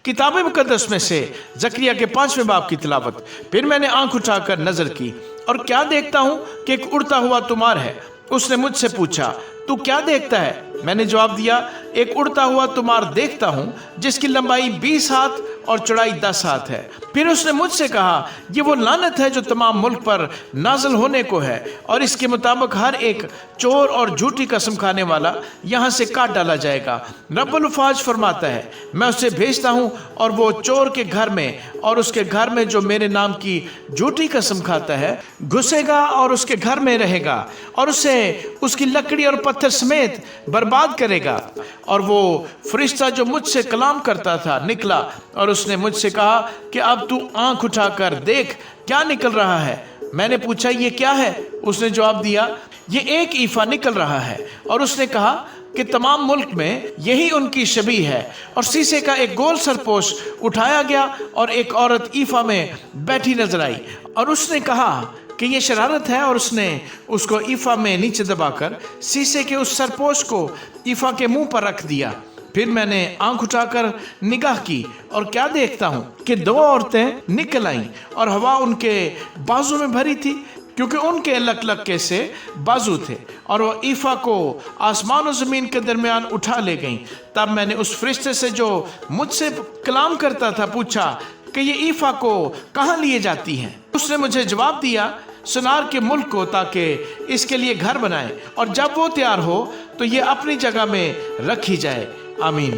किताब मुकद्दस में से जकरिया के 5वें बाब की तिलावत। फिर मैंने आंख उठाकर नजर की और क्या देखता हूँ कि एक उड़ता हुआ तुमार है। उसने मुझसे पूछा, तू क्या देखता है? मैंने जवाब दिया, एक उड़ता हुआ तुमार देखता हूँ जिसकी लंबाई 20 हाथ और चौड़ाई 10 हाथ है। फिर उसने मुझसे कहा, ये वो लानत है जो तमाम मुल्क पर नाज़िल होने को है, और इसके मुताबिक हर एक चोर और झूठी कसम खाने वाला यहाँ से काट डाला जाएगा। रब्बुल अफ़वाज फरमाता है, मैं उसे भेजता हूँ और वो चोर के घर में और उसके घर में जो मेरे नाम की झूठी कसम खाता है घुसेगा और उसके घर में रहेगा और उसे उसकी लकड़ी और पत्थर समेत बर्बाद करेगा। और वो फरिश्ता जो मुझसे कलाम करता था निकला और उसने मुझसे कहा कि अब तू आंख उठाकर देख क्या निकल रहा है। मैंने पूछा, ये क्या है? उसने जवाब दिया, ये एक ईफा निकल रहा है। और उसने कहा कि तमाम मुल्क में यही उनकी शबीह है। और शीशे का एक गोल सरपोश उठाया गया और एक औरत ईफा में बैठी नजर आई और उसने कहा कि ये शरारत है, और उसने उसको ईफा में नीचे दबाकर शीशे के उस सरपोश को ईफा के मुंह पर रख दिया। फिर मैंने आंख उठाकर निगाह की और क्या देखता हूँ कि 2 औरतें निकल आईं और हवा उनके बाजू में भरी थी, क्योंकि उनके लक से बाजू थे, और वो ईफा को आसमान और ज़मीन के दरमियान उठा ले गईं। तब मैंने उस फरिश्ते से जो मुझसे कलाम करता था पूछा कि ये ईफा को कहाँ लिए जाती हैं? उसने मुझे जवाब दिया, सुनार के मुल्क को, ताकि इसके लिए घर बनाए, और जब वो तैयार हो तो ये अपनी जगह में रखी जाए। आमीन।